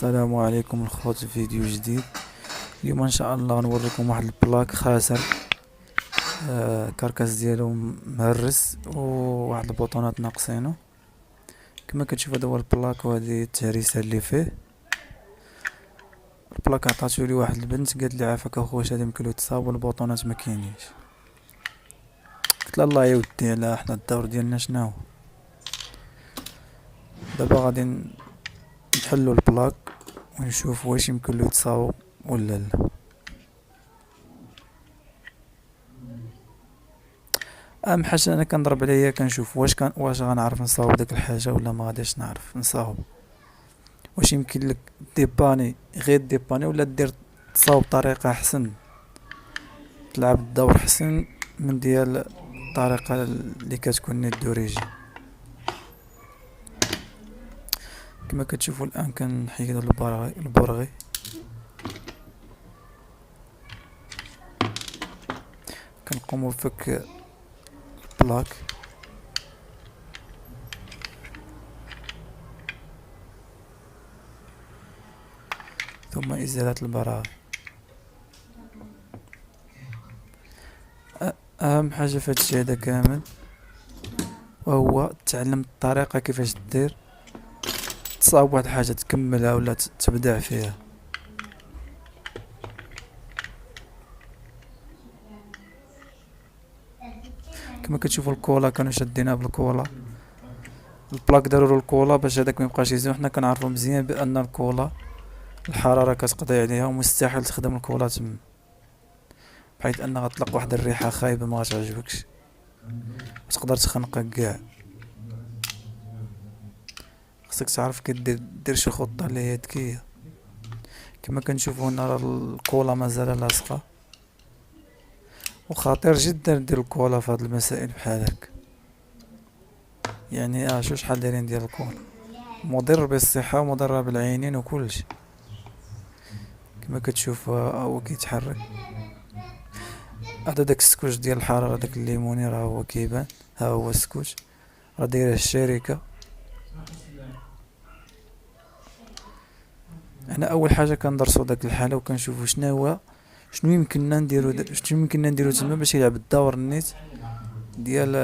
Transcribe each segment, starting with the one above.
السلام عليكم الخوت في فيديو جديد. اليوم ان شاء الله نوريكم واحد البلاك خاسر. كاركاس ديالو مهرس وواحد البوطونات ناقصينو. كما كتشوف هذا هو البلاك وهذه التهريسه اللي فيه. البلاك عطاتو لي واحد البنت قالت لي عافاك اخويا هذا يمكن له تصاوب والبوطونات ما كاينينش. قلت لها الله يودي على احنا الدور ديالنا شناهو. دابا غادي نحلو البلاك ونشوف واش يمكن له يتصاوب ولا لا. اهم حاجه انا كنضرب عليا كنشوف واش غنعرف نصاوب ديك الحاجه ولا ما غاديش نعرف نصاوب. واش يمكن لك ديباني غير ديباني ولا دير تصاوب بطريقه احسن، تلعب الدور حسن من ديال الطريقه اللي كتكون نيت دوريجي. كما كتشوفوا الان كنحيد البرغي كنقوم بفك البلاك ثم ازالة البراغي. اهم حاجه في هادشي هذا كامل وهو تعلم الطريقه كيفاش دير تصاوب واحد الحاجه تكملها ولا تبدع فيها. كما كتشوفوا الكولا كانوا شادينها بالكولا، البلاك داروا الكولا باش هذاك ما يبقاش يزيد. وحنا كنعرفوا مزيان بان الكولا الحراره كتقضي عليها ومستحيل تخدم الكولا تما، بحيث ان غتطلق واحد الريحه خايبه ما غتعجبكش تقدر تخنقك كاع. خصك تعرف دير شي خطه اللي هي ذكيه. كما كنشوفوا هنا راه الكولا مازال لاصقه، وخطير جدا دير الكولا في هاد المسائل بحال هكا. يعني شو شحال دايرين ديال الكولا مضر بالصحه ومضر بالعينين وكلشي. كما كتشوف هو كيتحرك. هذا داك السكوش ديال الحراره داك الليموني راه هو كيبان، ها هو السكوش راه دايره الشركه. انا اول حاجه كندرسوا داك الحاله وكنشوفوا شنو يمكننا نديرو تما باش يلعب الدور النيت ديال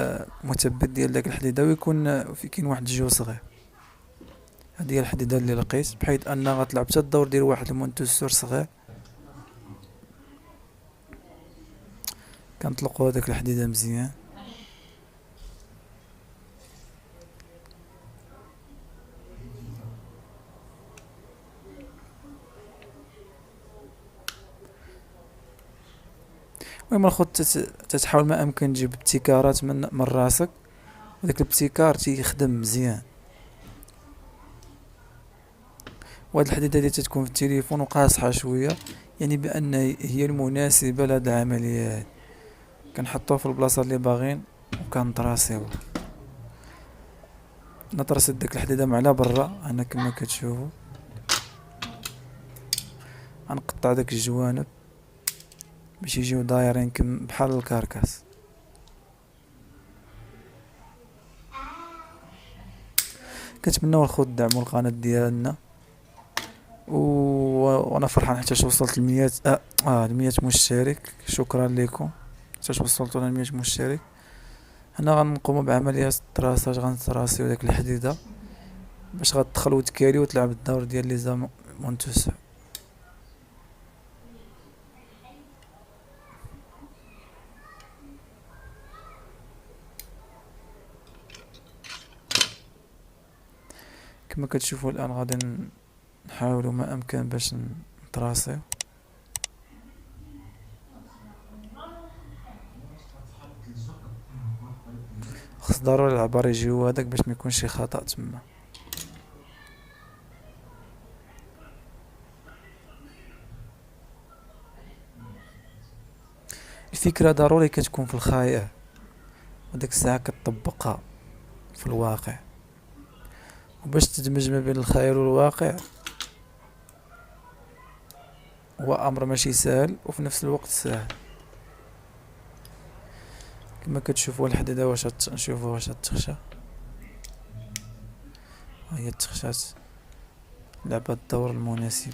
المثبت ديال داك الحديده ويكون في كاين واحد الجو صغير. هذه هي الحديده اللي لقيت بحيث انها غتلعب حتى الدور ديال واحد المونتوسور صغير. كنطلقوا هذاك الحديده مزيان. المهم الخوت تتحاول ما امكن تجيب ابتكارات من راسك، وداك الابتكار تيخدم مزيان. وهاد الحديده اللي تتكون في التليفون وقاصحه شويه يعني بان هي المناسبه لهاد العمليه هادي. كنحطوه في البلاصه اللي باغين وكنطراسيوه. نطرس داك الحديده مع على برا انا كما كتشوفوا. غنقطع داك الجوانب باش يجيو دايرين بحال الكركاس. كنتمناو الخوت دعموا القناه ديالنا وانا فرحان حتى وصلت ل100 مشترك. شكرا لكم حتى وصلتوا ل 100 مشترك. هنا غنقوموا بعمليه الطراساج، غنطراسيو داك الحديده باش غتدخل وتكالي وتلعب الدور ديال لي زامونتوس. كما كتشوفوا الان غادي نحاولوا ما امكن باش نطراسيو. خص ضروري العبار يجيو هذاك باش ما يكونش شي خطا تما. الفكره ضروري كتكون في الخيال وديك الساعه كتطبقها في الواقع، وباش تدمج ما بين الخيال والواقع هو امر ماشي سهل وفي نفس الوقت سهل. كما كتشوفوا الحديده واش نشوفوا واش تخشى. هي تخشات لعبة الدور المناسب.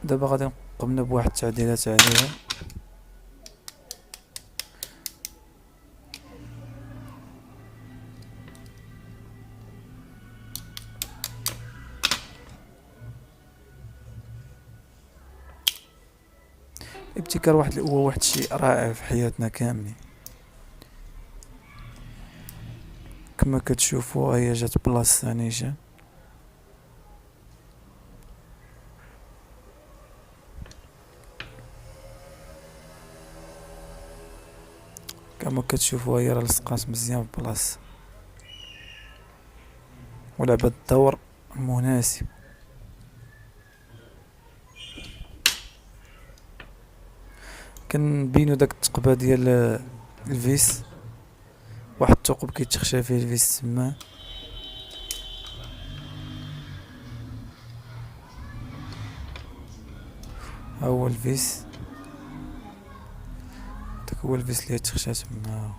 دابا غادي قمنا بواحد التعديلات عليها. الابتكار هو واحد الشيء رائع في حياتنا كاملين. كما كتشوفوا هي جات بلاصة نيشان. كما كتشوفوا هي راه لصقات مزيان في بلاصة، ولعبة الدور مناسب. كنبينو داك التقبة ديال الفيس، واحد الثقب كيتخشى فيه الفيس تما. ها هو الفيس، داك هو الفيس اللي تخشى تما.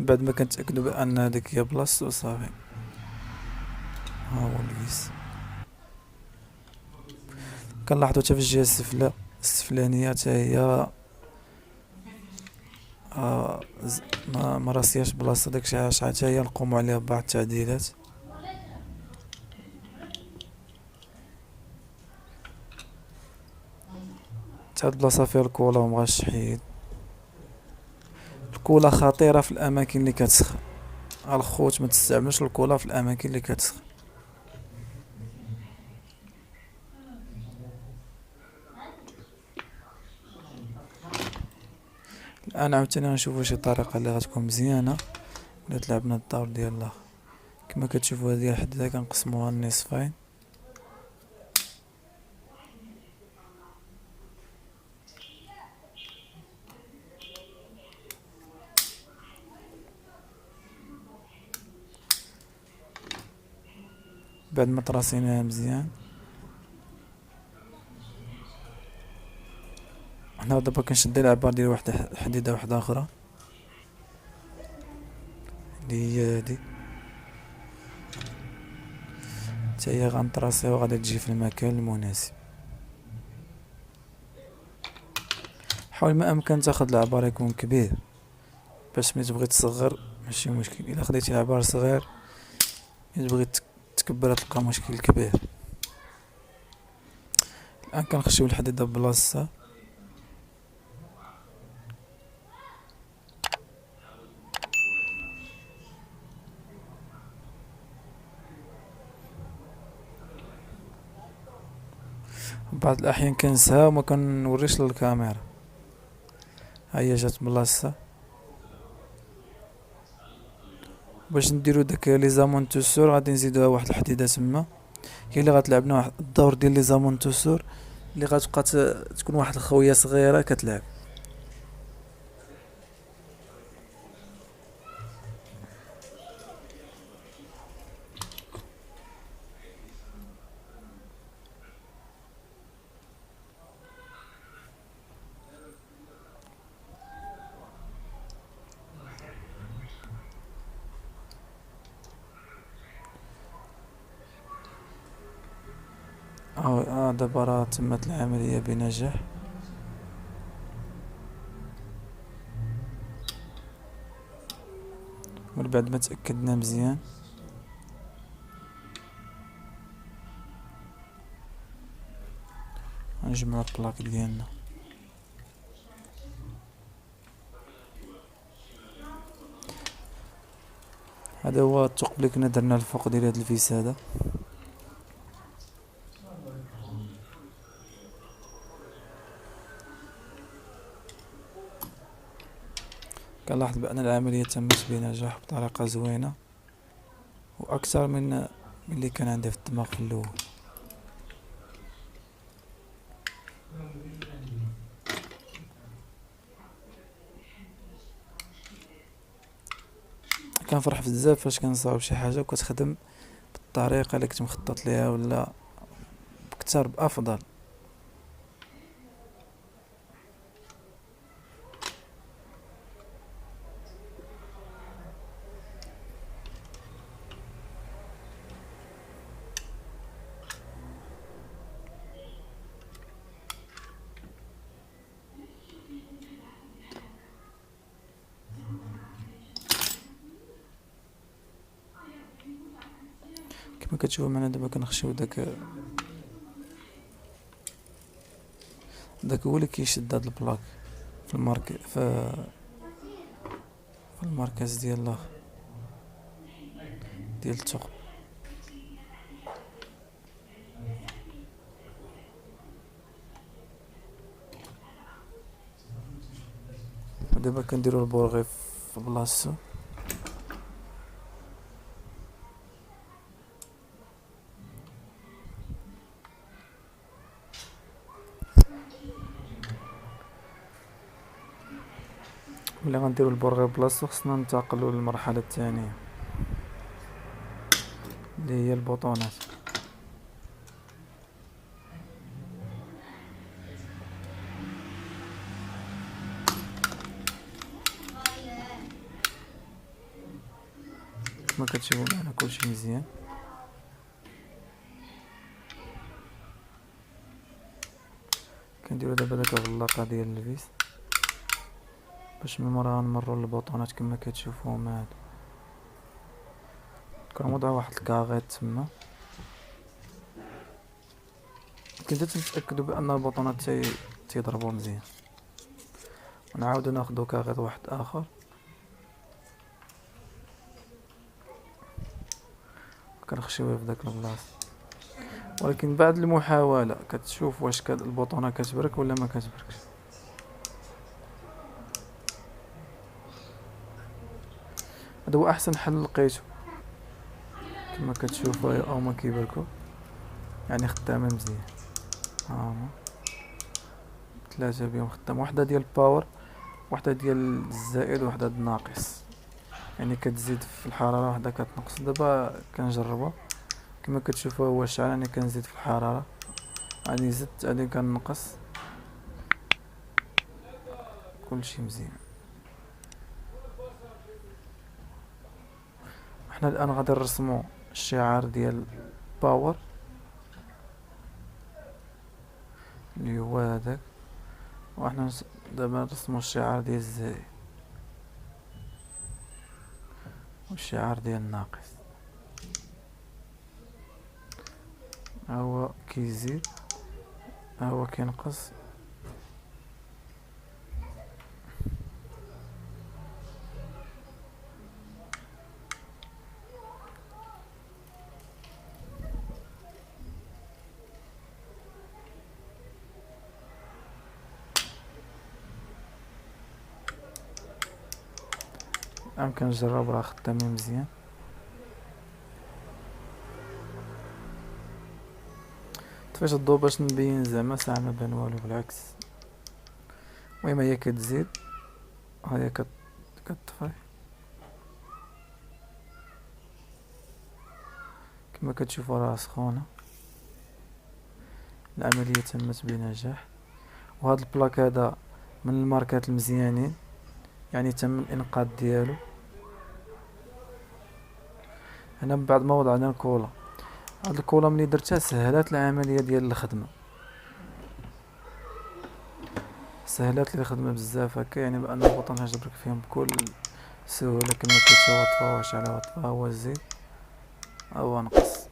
بعد ما كنتأكدو بأن هاديك هي بلاصتو صافي. ها هو الفيس. كنلاحظو حتى في الجهة السفلانية حتى هي ما راسياش بلاصة داكشي، عاش حتى هي نقومو عليها ببعض التعديلات. حتى هاد البلاصة فيها الكولا ومبغاش تحيد. الكولا خطيرة في الأماكن اللي كتسخن. الخوت ما تستعملش الكولا في الأماكن اللي كتسخن. الآن عاوتاني غنشوفو شي طريقة اللي غتكون مزيانة إلا تلعبنا الدور ديال الآخر. كما كتشوفو هادي لحد هدا كنقسموها لنصفين. بعد ما تراسيناها مزيان، هنا دابا كنشد العبار ديال واحد حديدة واحدة أخرى اللي هي هادي، حتى هي غنطراسيها وغادي تجي في المكان المناسب. حاول ما أمكن تاخد العبار يكون كبير باش ملي تبغي تصغر ماشي مشكل. إلا خديتي العبار صغير ملي تبغي تكبرها تلقى مشكل كبير. الآن كنخشيو الحديدة بلاصتها. بعض الأحيان كنساها وما كنوريش للكاميرا. هيا جات بلاصتها. باش نديرو داك لي زامونتوسور غادي نزيدوها واحد الحديدة تما، هي اللي غتلعبنا واحد الدور ديال لي زامونتوسور اللي غتبقى تكون واحد الخويه صغيره كتلعب. دابا راه تمت العمليه بنجاح. من بعد ما تاكدنا مزيان غنجمعو البلاك ديالنا. هذا هو الثقب اللي كنا درنا الفوق ديال هاد الفيس هذا. كنلاحظ بان العمليه تمت بنجاح بطريقه زوينه واكثر من اللي كان عندي في الدماغ في الاول. كنفرح بزاف فاش كنصاوب شي حاجه وكتخدم بالطريقه اللي كنت مخطط ليها ولا اكتر بافضل. كما كتشوفوا معنا دابا كنخشيو داك هو اللي كيشد هاد البلاك في المركز ديال الثقب. ودابا كنديرو البورغي في بلاصتو. ملي غنديرو البورغي بلاصتو خصنا ننتقلو للمرحلة الثانية اللي هي البطونات. كما كتشوفوا معنا كلشي مزيان. كنديرو دابا داك الغلاقة ديال الفيس باش من مرة نمرو للبطونات كما كتشوفوا هما. كنوضع واحد الكاغيط تما كنت تتاكدوا بان البطونات تيضربوا مزيان، ونعاودو ناخدو كاغيط واحد اخر كنخشيوه في داك البلاصه. ولكن بعد المحاولة كتشوف واش البطونة كتبرك ولا ما كتبركش. هذا هو احسن حل لقيتو. كما كتشوفوا او ما كيبركو يعني خدامه مزيان. هما 3 بهم خدام، وحده ديال الباور، وحده ديال الزائد، وحده الناقص، يعني كتزيد في الحرارة وحده كتنقص. دابا كنجربها كما كتشوفوا هو شعل، انا كنزيد في الحرارة، غادي زدت، غادي كنقص، كلشي مزيان. احنا الان غادي نرسمو الشعار ديال باور اللي هو هذاك، وحنا دابا نرسمو الشعار ديال الزائد والشعار ديال الناقص. ها هو كيزيد، ها هو كينقص. الان كنجرب راه خدامين مزيان. طفيت الضو باش نبين زعما ساعة ما بان والو، بالعكس. المهم هي كتزيد، هي كتطفي كما كتشوفوا راه سخونة. العملية تمت بنجاح، وهذا البلاك هذا من الماركات المزيانين، يعني تم الانقاذ ديالو. هنا من بعد ما وضعنا الكولا، هاد الكولا ملي درتها سهلات العملية ديال الخدمة، سهلات لي الخدمة بزاف هكا، يعني بان البطون تجبرك فيهم بكل سهولة. كما كتشوفوا طفا واش على طفا، هو الزيت، هو نقص.